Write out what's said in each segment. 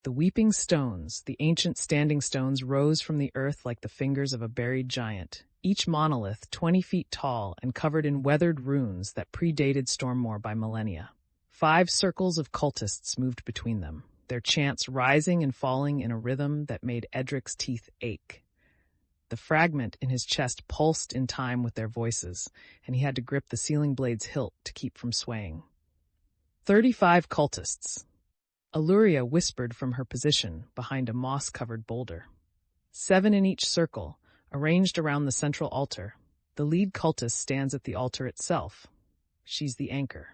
The weeping stones, the ancient standing stones, rose from the earth like the fingers of a buried giant, each monolith 20 feet tall and covered in weathered runes that predated Stormmoor by millennia. 5 circles of cultists moved between them, their chants rising and falling in a rhythm that made Edrick's teeth ache. The fragment in his chest pulsed in time with their voices, and he had to grip the sealing blade's hilt to keep from swaying. 35 cultists. Alluria whispered from her position behind a moss-covered boulder. 7 in each circle, arranged around the central altar. The lead cultist stands at the altar itself. She's the anchor.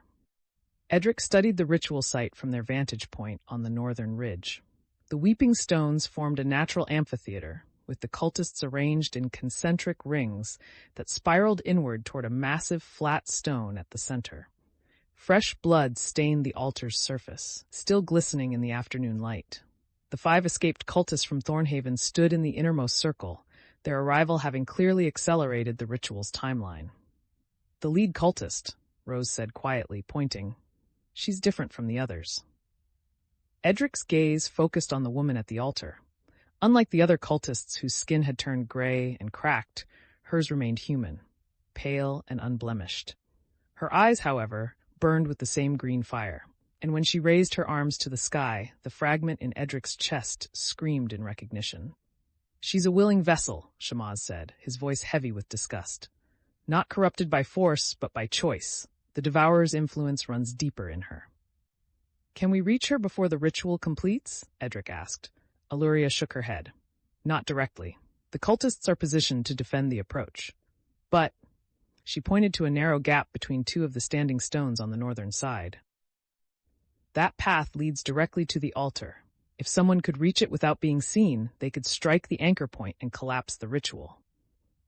Edrick studied the ritual site from their vantage point on the northern ridge. The weeping stones formed a natural amphitheater, with the cultists arranged in concentric rings that spiraled inward toward a massive flat stone at the center. Fresh blood stained the altar's surface, still glistening in the afternoon light. The 5 escaped cultists from Thornhaven stood in the innermost circle, their arrival having clearly accelerated the ritual's timeline. "The lead cultist," Rose said quietly, pointing. "She's different from the others." Edrick's gaze focused on the woman at the altar. Unlike the other cultists whose skin had turned gray and cracked, hers remained human, pale and unblemished. Her eyes, however, burned with the same green fire, and when she raised her arms to the sky, the fragment in Edrick's chest screamed in recognition. "She's a willing vessel," Shamaz said, his voice heavy with disgust. "Not corrupted by force, but by choice. The Devourer's influence runs deeper in her." "Can we reach her before the ritual completes?" Edrick asked. Alluria shook her head. "Not directly. The cultists are positioned to defend the approach. But," she pointed to a narrow gap between 2 of the standing stones on the northern side, "that path leads directly to the altar. If someone could reach it without being seen, they could strike the anchor point and collapse the ritual."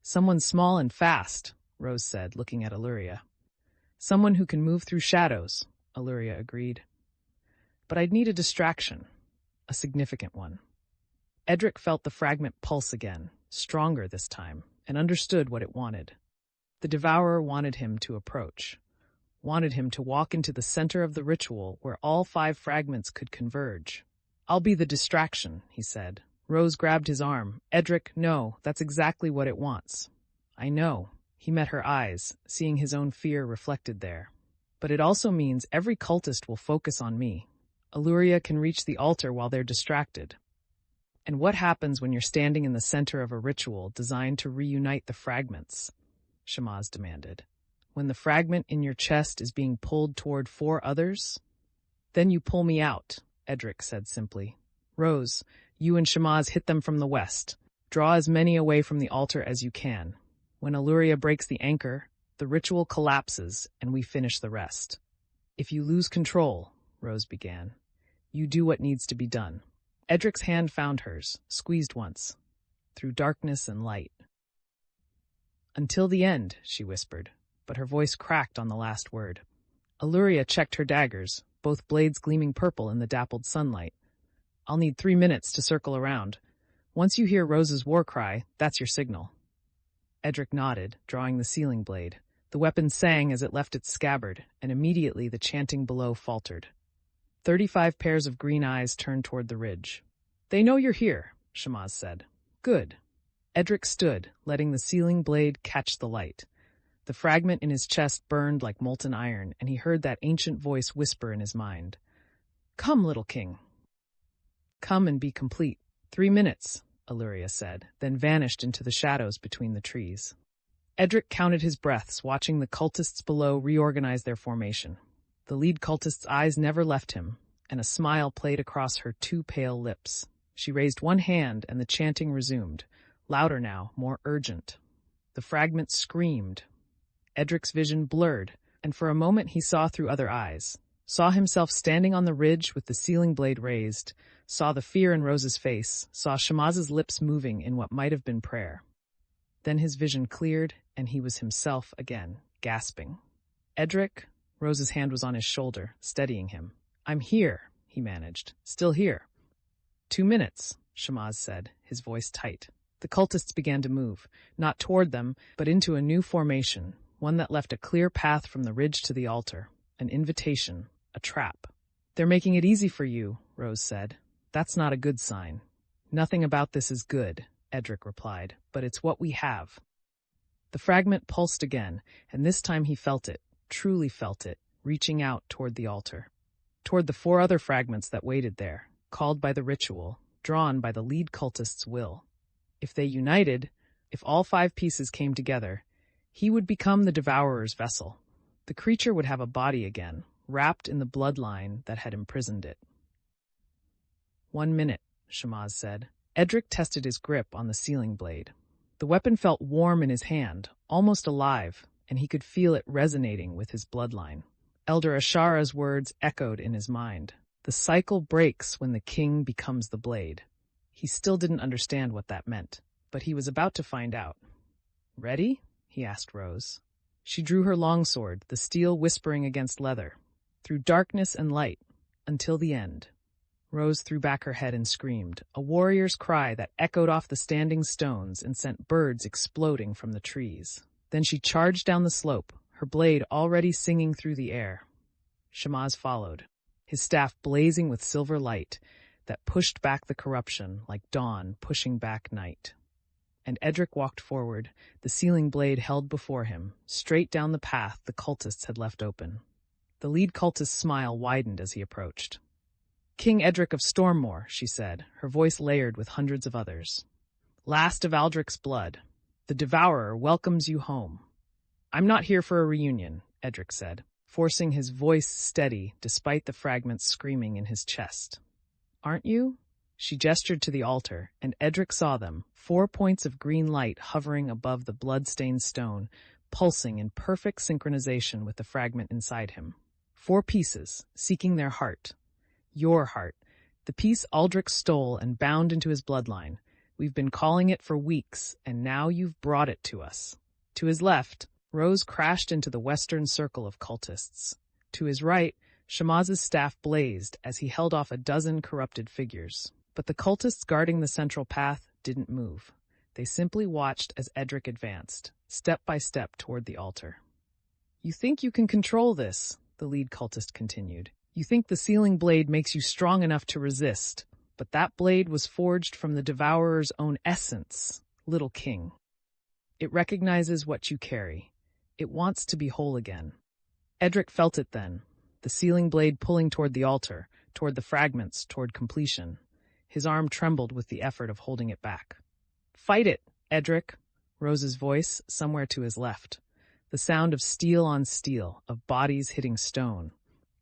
"Someone small and fast," Rose said, looking at Alluria. "Someone who can move through shadows," Alluria agreed. "But I'd need a distraction, a significant one." Edrick felt the fragment pulse again, stronger this time, and understood what it wanted. The Devourer wanted him to approach, wanted him to walk into the center of the ritual where all 5 fragments could converge. "I'll be the distraction," he said. Rose grabbed his arm. "Edrick, no, that's exactly what it wants." "I know." He met her eyes, seeing his own fear reflected there. "But it also means every cultist will focus on me. Alluria can reach the altar while they're distracted." "And what happens when you're standing in the center of a ritual designed to reunite the fragments?" Shamaz demanded. "When the fragment in your chest is being pulled toward 4 others?" "Then you pull me out," Edrick said simply. "Rose, you and Shamaz hit them from the west. Draw as many away from the altar as you can. When Alluria breaks the anchor, the ritual collapses and we finish the rest." "If you lose control," Rose began, "you do what needs to be done." Edrick's hand found hers, squeezed once, through darkness and light. "Until the end," she whispered, but her voice cracked on the last word. Alluria checked her daggers, both blades gleaming purple in the dappled sunlight. "I'll need 3 minutes to circle around. Once you hear Rose's war cry, that's your signal." Edrick nodded, drawing the sealing blade. The weapon sang as it left its scabbard, and immediately the chanting below faltered. 35 pairs of green eyes turned toward the ridge. "They know you're here," Shamaz said. "Good." Edrick stood, letting the sealing blade catch the light. The fragment in his chest burned like molten iron, and he heard that ancient voice whisper in his mind. "Come, little king. Come and be complete." 3 minutes, Alluria said, then vanished into the shadows between the trees. Edrick counted his breaths, watching the cultists below reorganize their formation. The lead cultist's eyes never left him, and a smile played across her 2 pale lips. She raised one hand, and the chanting resumed, louder now, more urgent. The fragment screamed. Edrick's vision blurred, and for a moment he saw through other eyes, saw himself standing on the ridge with the sealing blade raised, saw the fear in Rose's face, saw Shamaz's lips moving in what might have been prayer. Then his vision cleared, and he was himself again, gasping. "Edrick," Rose's hand was on his shoulder, steadying him. "I'm here," he managed. "Still here." 2 minutes, Shamaz said, his voice tight. The cultists began to move, not toward them, but into a new formation, one that left a clear path from the ridge to the altar, an invitation, a trap. "They're making it easy for you," Rose said. That's not a good sign. Nothing about this is good, Edric replied, but it's what we have. The fragment pulsed again, and this time he felt it, truly felt it, reaching out toward the altar. Toward the 4 other fragments that waited there, called by the ritual, drawn by the lead cultist's will. If they united, if all 5 pieces came together, he would become the Devourer's vessel. The creature would have a body again, wrapped in the bloodline that had imprisoned it. 1 minute, Shamaz said. Edric tested his grip on the sealing blade. The weapon felt warm in his hand, almost alive, and he could feel it resonating with his bloodline. Elder Ashara's words echoed in his mind. The cycle breaks when the king becomes the blade. He still didn't understand what that meant, but he was about to find out. Ready? He asked Rose. She drew her longsword, the steel whispering against leather, through darkness and light, until the end. Rose threw back her head and screamed, a warrior's cry that echoed off the standing stones and sent birds exploding from the trees. Then she charged down the slope, her blade already singing through the air. Shamaz followed, his staff blazing with silver light that pushed back the corruption like dawn pushing back night. And Edric walked forward, the sealing blade held before him, straight down the path the cultists had left open. The lead cultist's smile widened as he approached. King Edric of Stormmoor, she said, her voice layered with hundreds of others. Last of Aldric's blood, the Devourer welcomes you home. I'm not here for a reunion, Edric said, forcing his voice steady despite the fragments screaming in his chest. Aren't you? She gestured to the altar, and Edric saw them, 4 points of green light hovering above the blood-stained stone, pulsing in perfect synchronization with the fragment inside him. 4 pieces, seeking their heart. Your heart, the piece Aldrich stole and bound into his bloodline. We've been calling it for weeks, and now you've brought it to us. To his left, Rose crashed into the western circle of cultists. To his right, Shamaz's staff blazed as he held off a dozen corrupted figures. But the cultists guarding the central path didn't move. They simply watched as Edric advanced, step by step toward the altar. You think you can control this, the lead cultist continued. You think the sealing blade makes you strong enough to resist, but that blade was forged from the Devourer's own essence, little king. It recognizes what you carry. It wants to be whole again. Edric felt it then, the sealing blade pulling toward the altar, toward the fragments, toward completion. His arm trembled with the effort of holding it back. Fight it, Edric, Rose's voice somewhere to his left. The sound of steel on steel, of bodies hitting stone.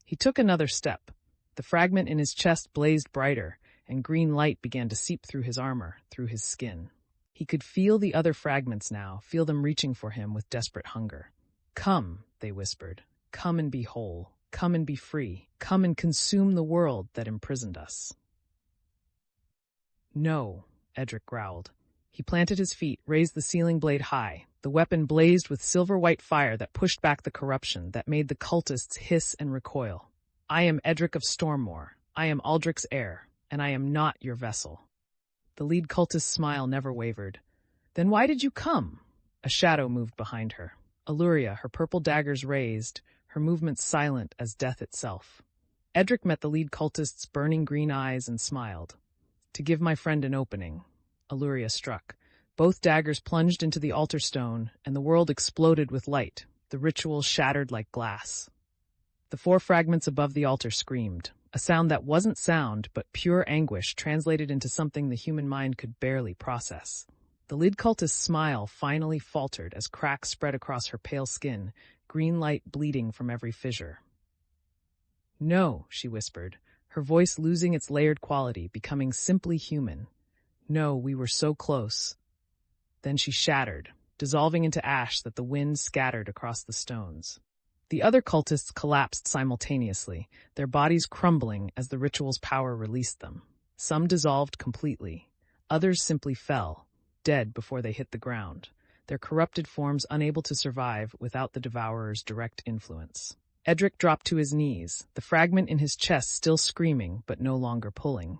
He took another step. The fragment in his chest blazed brighter, and green light began to seep through his armor, through his skin. He could feel the other fragments now, feel them reaching for him with desperate hunger. Come, they whispered. Come and be whole. Come and be free. Come and consume the world that imprisoned us. No, Edric growled. He planted his feet, raised the sealing blade high. The weapon blazed with silver-white fire that pushed back the corruption, that made the cultists hiss and recoil. I am Edric of Stormmoor. I am Aldrich's heir, and I am not your vessel. The lead cultist's smile never wavered. Then why did you come? A shadow moved behind her. Alluria, her purple daggers raised, her movements silent as death itself. Edric met the lead cultist's burning green eyes and smiled. To give my friend an opening. Alluria struck. Both daggers plunged into the altar stone, and the world exploded with light. The ritual shattered like glass. The 4 fragments above the altar screamed, a sound that wasn't sound, but pure anguish translated into something the human mind could barely process. The lead cultist's smile finally faltered as cracks spread across her pale skin, green light bleeding from every fissure. No, she whispered, her voice losing its layered quality, becoming simply human. No, we were so close. Then she shattered, dissolving into ash that the wind scattered across the stones. The other cultists collapsed simultaneously, their bodies crumbling as the ritual's power released them. Some dissolved completely. Others simply fell, dead before they hit the ground, their corrupted forms unable to survive without the Devourer's direct influence. Edric dropped to his knees, the fragment in his chest still screaming but no longer pulling.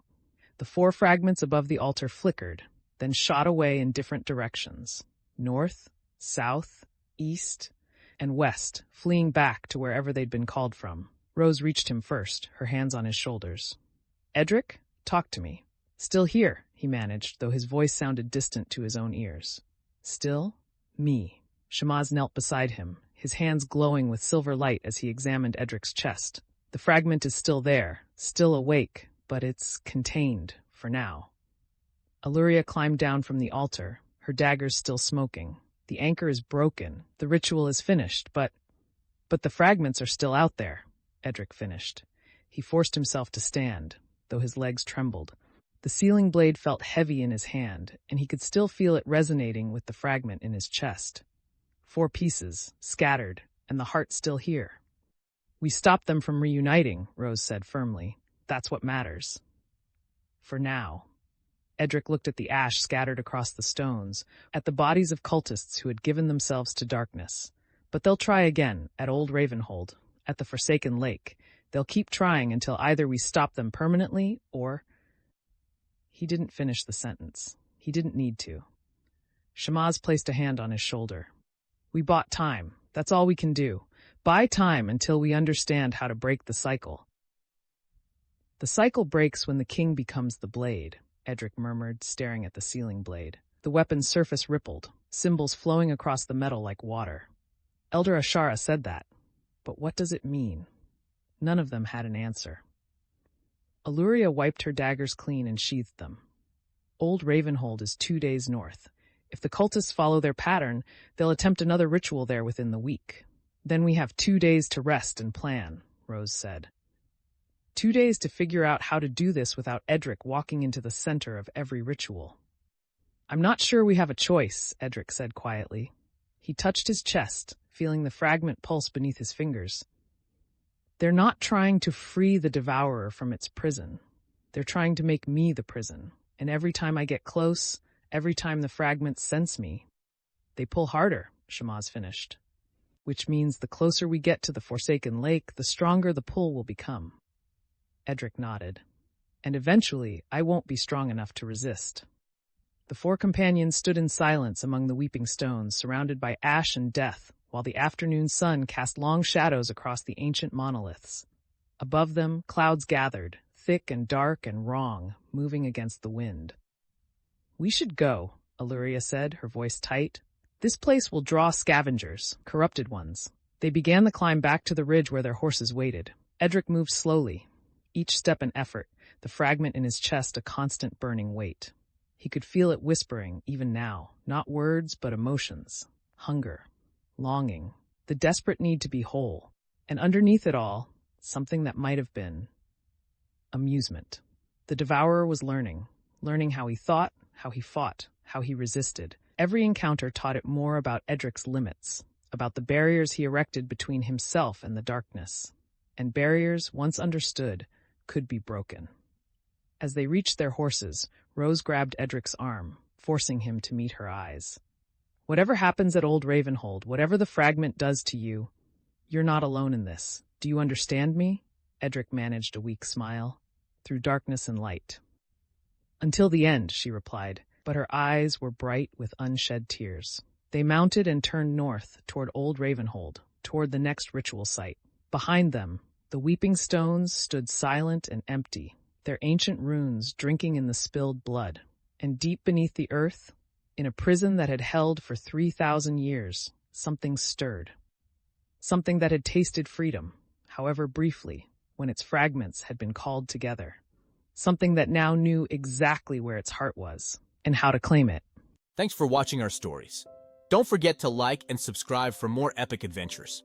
The 4 fragments above the altar flickered, then shot away in different directions, north, south, east, and west, fleeing back to wherever they'd been called from. Rose reached him first, her hands on his shoulders. Edric, Talk to me. Still here, he managed, though his voice sounded distant to his own ears. Still? Me. Shamaz knelt beside him, his hands glowing with silver light as he examined Edric's chest. The fragment is still there, still awake, but it's contained, for now. Alluria climbed down from the altar, her daggers still smoking. The anchor is broken, the ritual is finished, but the fragments are still out there, Edric finished. He forced himself to stand, though his legs trembled. The sealing blade felt heavy in his hand, and he could still feel it resonating with the fragment in his chest. 4 pieces, scattered, and the heart still here. We stopped them from reuniting, Rose said firmly. That's what matters. For now. Edric looked at the ash scattered across the stones, at the bodies of cultists who had given themselves to darkness. But they'll try again, at Old Ravenhold, at the Forsaken Lake. They'll keep trying until either we stop them permanently, or... He didn't finish the sentence. He didn't need to. Shamaz placed a hand on his shoulder. We bought time. That's all we can do. Buy time until we understand how to break the cycle. The cycle breaks when the king becomes the blade, Edric murmured, staring at the sealing blade. The weapon's surface rippled, symbols flowing across the metal like water. Elder Ashara said that. But what does it mean? None of them had an answer. Alluria wiped her daggers clean and sheathed them. Old Ravenhold is 2 days north. If the cultists follow their pattern, they'll attempt another ritual there within the week. Then we have 2 days to rest and plan, Rose said. 2 days to figure out how to do this without Edric walking into the center of every ritual. I'm not sure we have a choice, Edric said quietly. He touched his chest, feeling the fragment pulse beneath his fingers. They're not trying to free the devourer from its prison. They're trying to make me the prison. And every time I get close, every time the fragments sense me, they pull harder, Shamaz finished. Which means the closer we get to the Forsaken Lake, the stronger the pull will become. Edric nodded. And eventually, I won't be strong enough to resist. The 4 companions stood in silence among the weeping stones, surrounded by ash and death, while the afternoon sun cast long shadows across the ancient monoliths. Above them, clouds gathered, thick and dark and wrong, moving against the wind. We should go, Alluria said, her voice tight. This place will draw scavengers, corrupted ones. They began the climb back to the ridge where their horses waited. Edric moved slowly, each step an effort, the fragment in his chest a constant burning weight. He could feel it whispering, even now, not words but emotions, hunger, longing, the desperate need to be whole, and underneath it all, something that might have been amusement. The devourer was learning how he thought, how he fought, how he resisted. Every encounter taught it more about Edric's limits, about the barriers he erected between himself and the darkness. And barriers, once understood, could be broken. As they reached their horses, Rose grabbed Edric's arm, forcing him to meet her eyes. Whatever happens at Old Ravenhold, whatever the fragment does to you, you're not alone in this. Do you understand me? Edric managed a weak smile, through darkness and light. Until the end, she replied, but her eyes were bright with unshed tears. They mounted and turned north, toward Old Ravenhold, toward the next ritual site. Behind them, the weeping stones stood silent and empty, their ancient runes drinking in the spilled blood. And deep beneath the earth, in a prison that had held for 3,000 years, something stirred. Something that had tasted freedom, however briefly, when its fragments had been called together. Something that now knew exactly where its heart was, and how to claim it. Thanks for watching our stories. Don't forget to like and subscribe for more epic adventures.